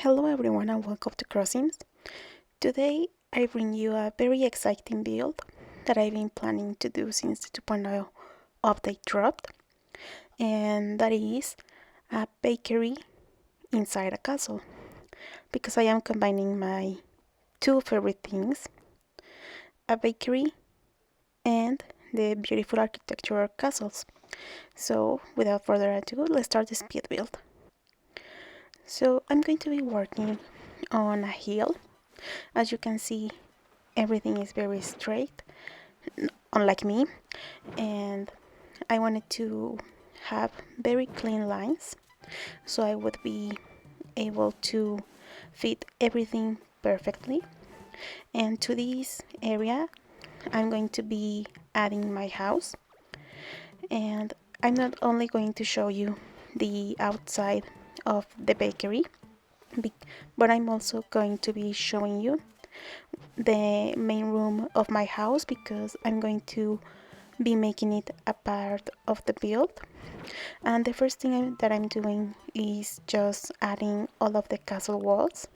Hello everyone and welcome to Crossings. Today I bring you a very exciting build that I've been planning to do since the 2.0 update dropped, and that is a bakery inside a castle, because I am combining my two favorite things, a bakery and the beautiful architectural castles. So without further ado, let's start the speed build. So I'm going to be working on a hill. As you can see, everything is very straight, unlike me, and I wanted to have very clean lines so I would be able to fit everything perfectly. And to this area, I'm going to be adding my house, and I'm not only going to show you the outside of the bakery, but I'm also going to be showing you the main room of my house, because I'm going to be making it a part of the build. And the first thing that I'm doing is just adding all of the castle walls.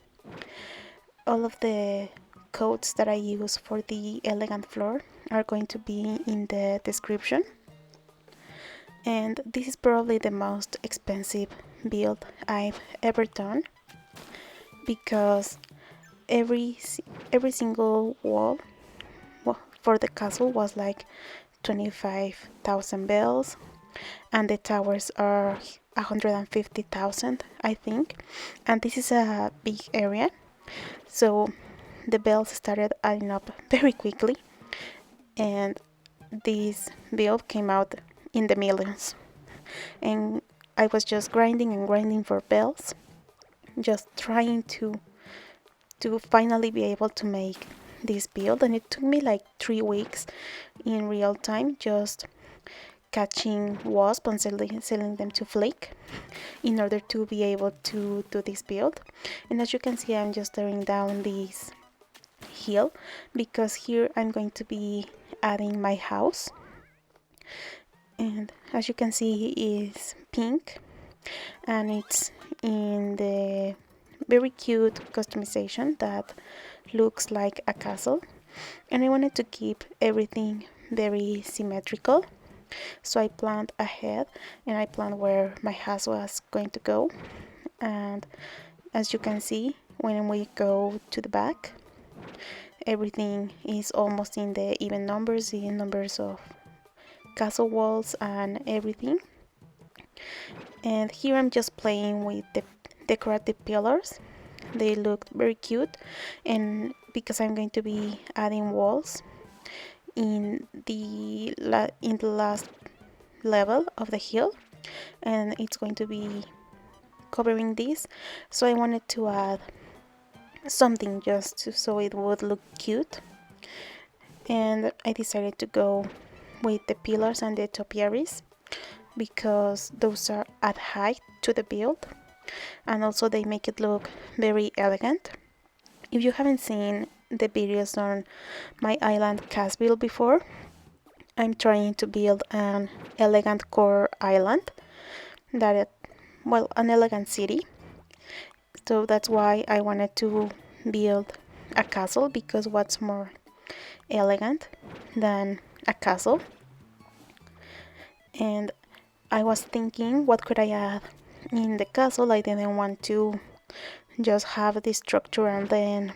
All of the codes that I use for the elegant floor are going to be in the description. And this is probably the most expensive build I've ever done, because every single wall for the castle was like 25,000 bells, and the towers are 150,000, I think. And this is a big area, so the bells started adding up very quickly, and this build came out in the millions. And I was just grinding and grinding for bells, just trying to finally be able to make this build. And it took me like 3 weeks in real time, just catching wasps and selling them to Flake in order to be able to do this build. And as you can see, I'm just tearing down this hill because here I'm going to be adding my house. And as you can see, it is pink, and it's in the very cute customization that looks like a castle. And I wanted to keep everything very symmetrical, so I planned ahead and I planned where my house was going to go. And as you can see, when we go to the back, everything is almost in the even numbers, the numbers of castle walls and everything. And here I'm just playing with the decorative pillars. They look very cute, and because I'm going to be adding walls in the last level of the hill, and it's going to be covering this, so I wanted to add something just so it would look cute. And I decided to go with the pillars and the topiaries because those are at height to the build, and also they make it look very elegant. If you haven't seen the videos on my island cast build before, I'm trying to build an Elegantcore island, an elegant city. So that's why I wanted to build a castle, because what's more elegant than a castle? And I was thinking, what could I add in the castle? I didn't want to just have this structure and then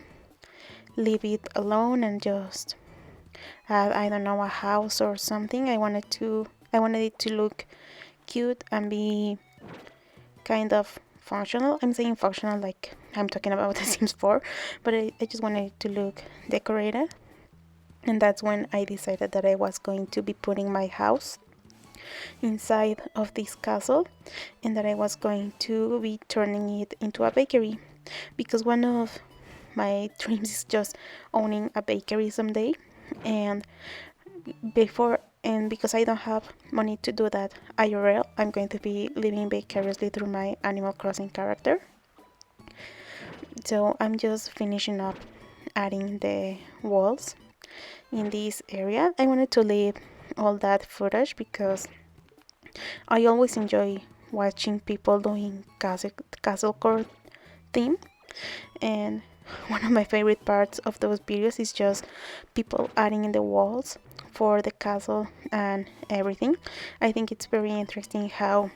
leave it alone and just add, I don't know, a house or something. I wanted it to look cute and be kind of functional. I'm saying functional like I'm talking about The Sims 4, but I just wanted it to look decorated. And that's when I decided that I was going to be putting my house inside of this castle, and that I was going to be turning it into a bakery, because one of my dreams is just owning a bakery someday. And because I don't have money to do that IRL, I'm going to be living vicariously through my Animal Crossing character. So I'm just finishing up adding the walls in this area. I wanted to leave all that footage because I always enjoy watching people doing castlecore theme, And one of my favorite parts of those videos is just people adding in the walls for the castle and everything. I think it's very interesting how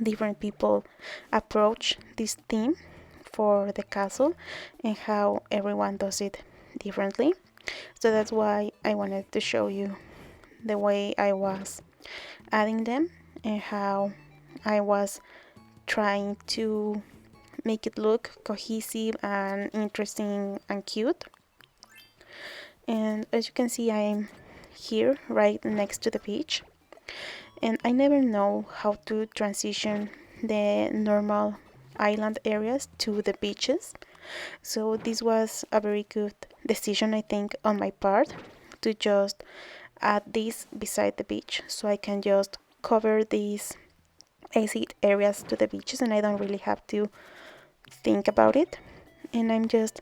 different people approach this theme for the castle and how everyone does it differently. So that's why I wanted to show you the way I was adding them and how I was trying to make it look cohesive and interesting and cute. And as you can see, I'm here right next to the beach, and I never know how to transition the normal island areas to the beaches. So this was a very good decision, I think, on my part, to just add this beside the beach so I can just cover these exit areas to the beaches and I don't really have to think about it. And I'm just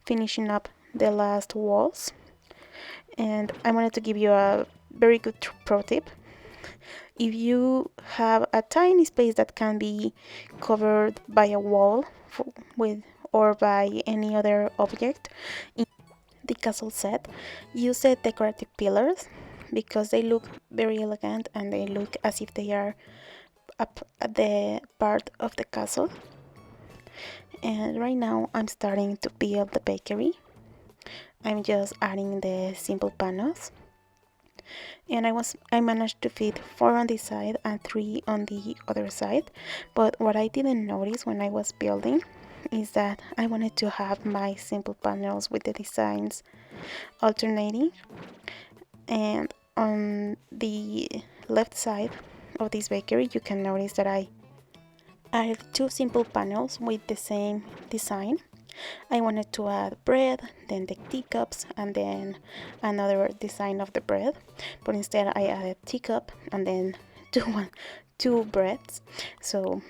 finishing up the last walls. And I wanted to give you a very good pro tip. If you have a tiny space that can be covered by a wall with or by any other object in the castle set, use the decorative pillars because they look very elegant and they look as if they are up at the part of the castle. And right now I'm starting to build the bakery. I'm just adding the simple panels. And I managed to fit 4 on this side and 3 on the other side. But what I didn't notice when I was building is that I wanted to have my simple panels with the designs alternating. And on the left side of this bakery you can notice that I added 2 simple panels with the same design. I wanted to add bread, then the teacups, and then another design of the bread, but instead I added teacup and then two breads. So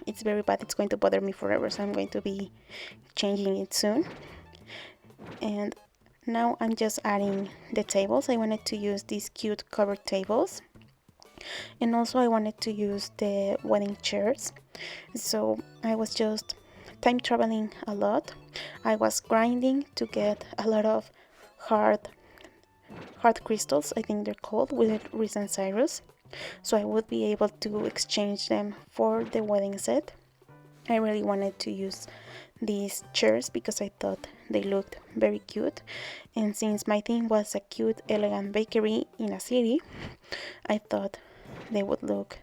it's very bad, it's going to bother me forever, so I'm going to be changing it soon. And now I'm just adding the tables. I wanted to use these cute covered tables, and also I wanted to use the wedding chairs. So I was just time traveling a lot. I was grinding to get a lot of hard crystals, I think they're called, with recent Cyrus, so I would be able to exchange them for the wedding set. I really wanted to use these chairs because I thought they looked very cute, and since my theme was a cute elegant bakery in a city, I thought they would look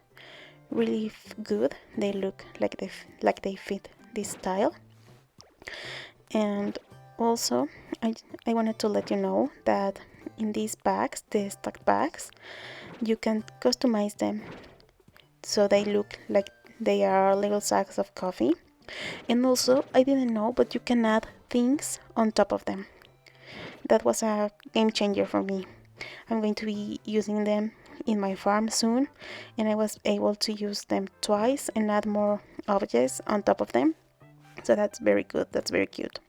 really good. They look like they fit this style. And also I wanted to let you know that in these bags, the stacked bags, you can customize them so they look like they are little sacks of coffee. And also, I didn't know, but you can add things on top of them. That was a game changer for me. I'm going to be using them in my farm soon, and I was able to use them twice and add more objects on top of them. So that's very good, that's very cute.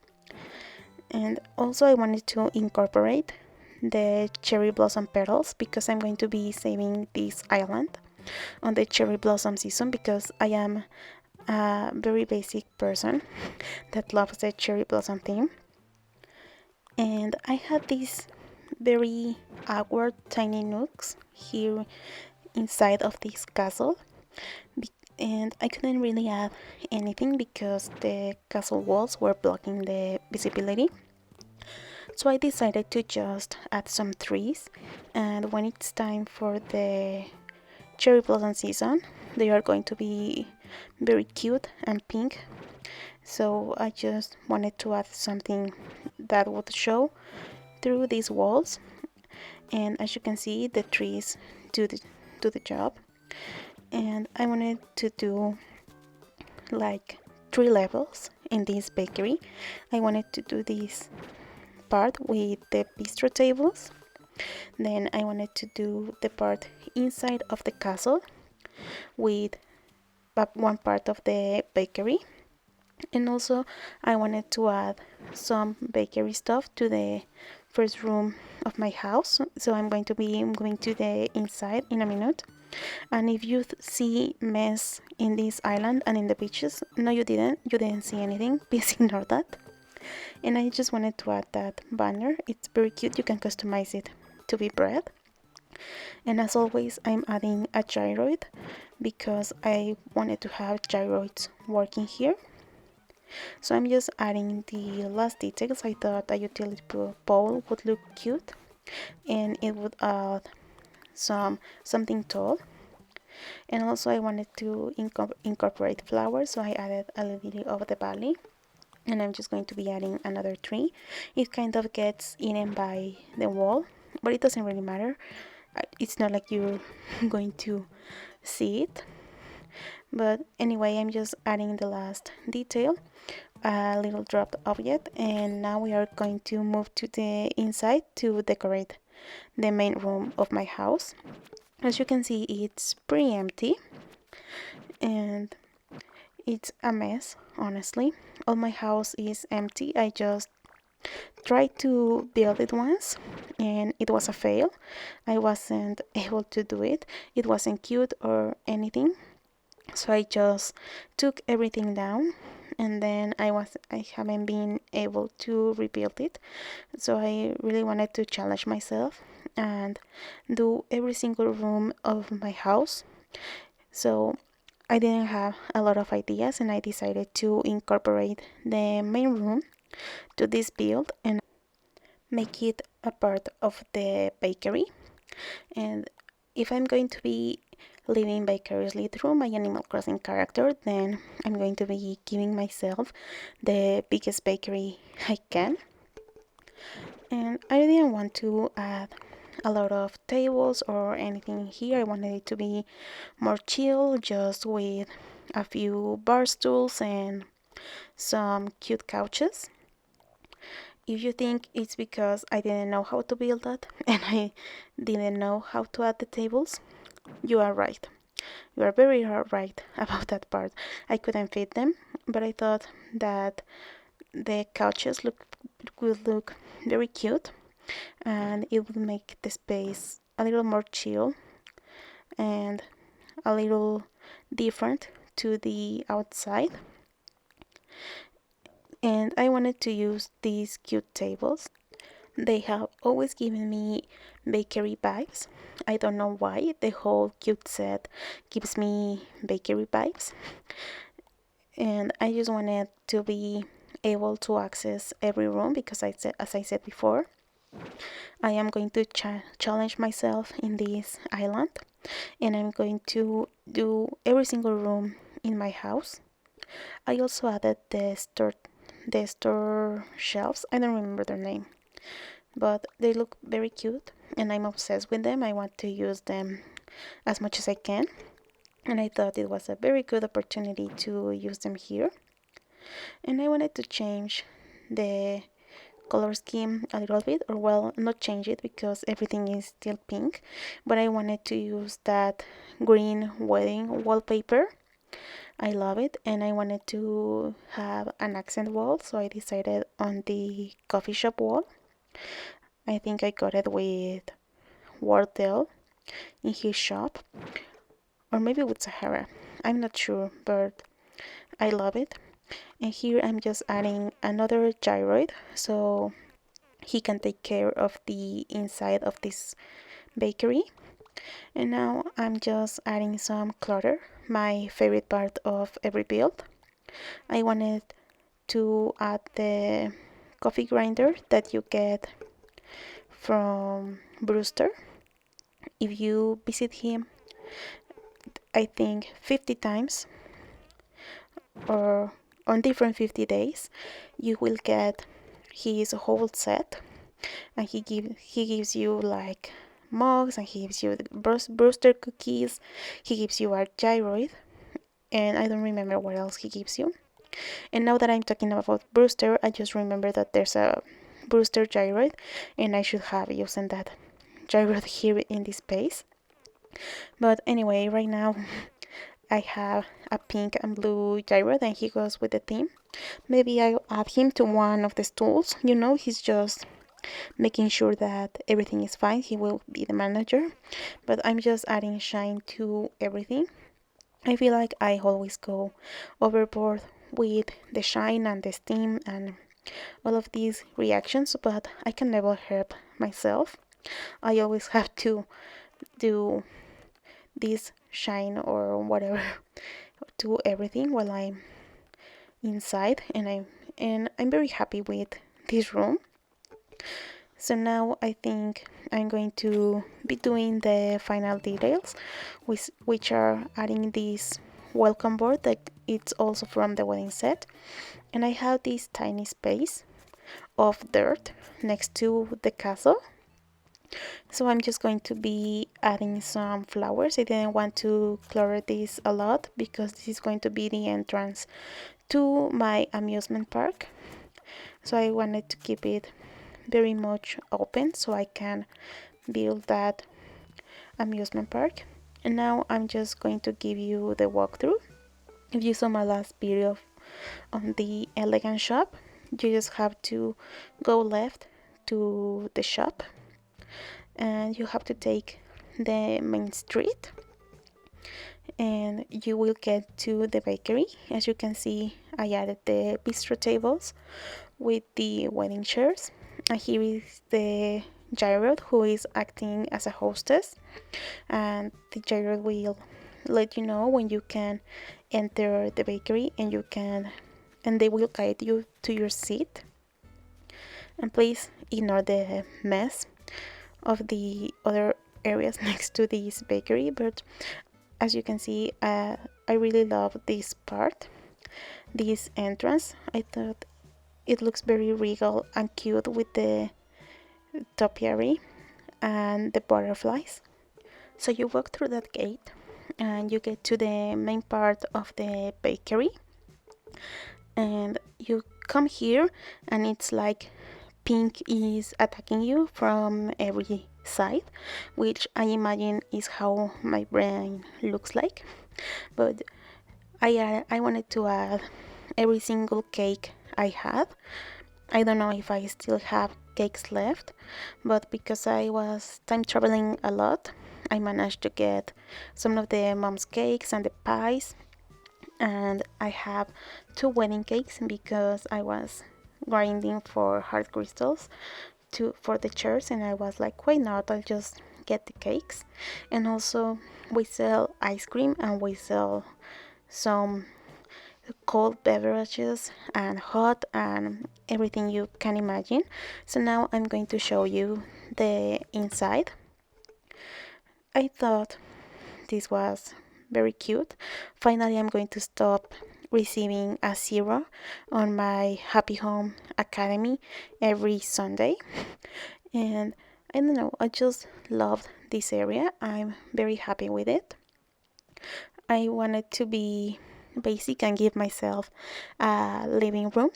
And also I wanted to incorporate the cherry blossom petals because I'm going to be saving this island on the cherry blossom season, because I am a very basic person that loves the cherry blossom theme. And I had these very awkward tiny nooks here inside of this castle, and I couldn't really add anything because the castle walls were blocking the visibility. So I decided to just add some trees, and when it's time for the cherry blossom season, they are going to be very cute and pink. So I just wanted to add something that would show through these walls, and as you can see, the trees do the job. And I wanted to do like 3 levels in this bakery. I wanted to do this part with the bistro tables, then I wanted to do the part inside of the castle with one part of the bakery, and also I wanted to add some bakery stuff to the first room of my house. So I'm going to be moving to the inside in a minute. And if you see mess in this island and in the beaches, no, you didn't see anything. Please ignore that. And I just wanted to add that banner. It's very cute. You can customize it to be bread. And as always, I'm adding a gyroid because I wanted to have gyroids working here. So I'm just adding the last details. I thought a utility pole would look cute and it would add something tall. And also I wanted to incorporate flowers, so I added a little bit of the valley. And I'm just going to be adding another tree. It kind of gets eaten by the wall, but it doesn't really matter. It's not like you're going to see it. But anyway, I'm just adding the last detail, a little dropped object, and now we are going to move to the inside to decorate the main room of my house. As you can see, it's pretty empty and it's a mess, honestly. All my house is empty. I just tried to build it once and it was a fail. I wasn't able to do it. It wasn't cute or anything. So I just took everything down and then I haven't been able to rebuild it. So I really wanted to challenge myself and do every single room of my house. So I didn't have a lot of ideas and I decided to incorporate the main room to this build and make it a part of the bakery. And if I'm going to be living vicariously through my Animal Crossing character, then I'm going to be giving myself the biggest bakery I can. And I didn't want to add a lot of tables or anything here. I wanted it to be more chill, just with a few bar stools and some cute couches. If you think it's because I didn't know how to build that and I didn't know how to add the tables, you are right. You are very right about that part. I couldn't fit them, but I thought that the couches would look very cute and it would make the space a little more chill and a little different to the outside. And I wanted to use these cute tables. They have always given me bakery vibes. I don't know why, the whole cute set gives me bakery vibes. And I just wanted to be able to access every room because as I said before, I am going to challenge myself in this island and I'm going to do every single room in my house. I also added the store shelves. I don't remember their name, but they look very cute and I'm obsessed with them. I want to use them as much as I can, and I thought it was a very good opportunity to use them here. And I wanted to change the color scheme a little bit, or well, not change it because everything is still pink, but I wanted to use that green wedding wallpaper. I love it, and I wanted to have an accent wall, so I decided on the coffee shop wall. I think I got it with Wardell in his shop, or maybe with Sahara. I'm not sure, but I love it. And here I'm just adding another gyroid so he can take care of the inside of this bakery. And now I'm just adding some clutter, my favorite part of every build. I wanted to add the coffee grinder that you get from Brewster. If you visit him, I think 50 times or on different 50 days, you will get his whole set, and he gives you like mugs, and he gives you the Brewster cookies, he gives you a gyroid, and I don't remember what else he gives you. And now that I'm talking about Brewster, I just remember that there's a Brewster gyroid, and I should have used that gyroid here in this space. But anyway, right now I have a pink and blue gyroid and he goes with the theme. Maybe I'll add him to one of the stools. He's just making sure that everything is fine. He will be the manager, but I'm just adding shine to everything. I feel like I always go overboard with the shine and the steam and all of these reactions, but I can never help myself. I always have to do this shine or whatever to everything while I'm inside, and I'm very happy with this room. So now I think I'm going to be doing the final details, which are adding this welcome board that it's also from the wedding set. And I have this tiny space of dirt next to the castle. So I'm just going to be adding some flowers. I didn't want to color this a lot because this is going to be the entrance to my amusement park. So I wanted to keep it very much open so I can build that amusement park. And now I'm just going to give you the walkthrough. If you saw my last video on the Elegant shop, you just have to go left to the shop and you have to take the main street and you will get to the bakery. As you can see, I added the bistro tables with the wedding chairs, and here is the gyro who is acting as a hostess, and the gyro will let you know when you can enter the bakery and they will guide you to your seat. And please ignore the mess of the other areas next to this bakery, but as you can see, I really love this part, this entrance. I thought it looks very regal and cute with the topiary and the butterflies. So you walk through that gate and you get to the main part of the bakery, and you come here and it's like pink is attacking you from every side, which I imagine is how my brain looks like. But I wanted to add every single cake I had. I don't know if I still have cakes left, but because I was time traveling a lot, I managed to get some of the mom's cakes and the pies, and I have two wedding cakes because I was grinding for hard crystals for the chairs, and I was like, why not? I'll just get the cakes. And also we sell ice cream and we sell some cold beverages and hot and everything you can imagine. So now I'm going to show you the inside. I thought this was very cute. Finally, I'm going to stop receiving a 0 on my Happy Home Academy every Sunday. And I don't know, I just loved this area. I'm very happy with it. I wanted to be basic and give myself a living room,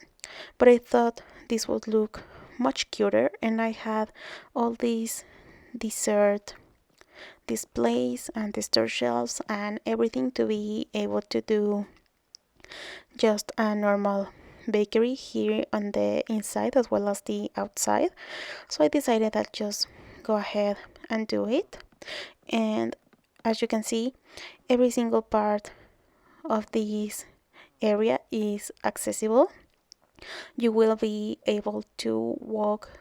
but I thought this would look much cuter, and I had all these dessert displays and dessert shelves and everything to be able to do just a normal bakery here on the inside as well as the outside. So I decided I'd just go ahead and do it. And as you can see, every single part of this area is accessible. You will be able to walk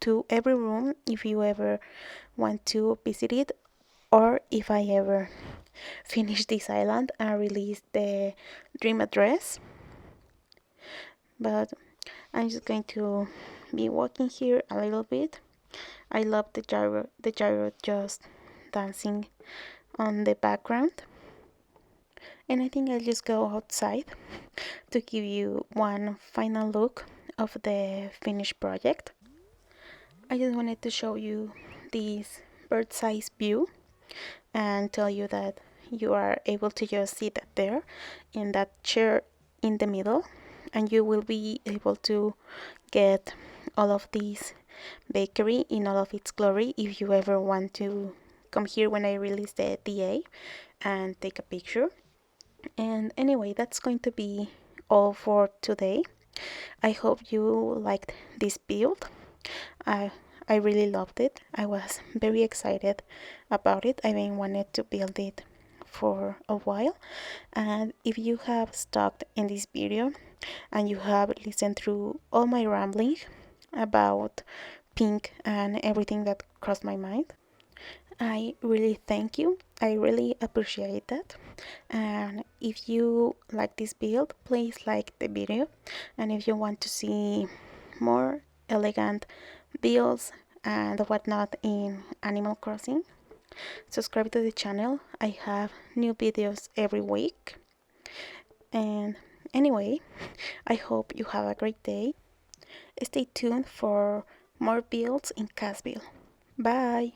to every room if you ever want to visit it, or if I ever finish this island and release the dream address. But I'm just going to be walking here a little bit. I love the gyro just dancing on the background. And I think I'll just go outside to give you one final look of the finished project. I just wanted to show you this bird's eye view and tell you that you are able to just sit there in that chair in the middle, and you will be able to get all of this bakery in all of its glory if you ever want to come here when I release the DA and take a picture. And anyway, that's going to be all for today. I hope you liked this build. I I really loved it. I was very excited about it. I've been wanted to build it for a while. And if you have stopped in this video and you have listened through all my rambling about pink and everything that crossed my mind, I really thank you. I really appreciate that. And if you like this build, please like the video. And if you want to see more elegant builds and whatnot in Animal Crossing, subscribe to the channel. I have new videos every week. And anyway, I hope you have a great day. Stay tuned for more builds in Casville. Bye!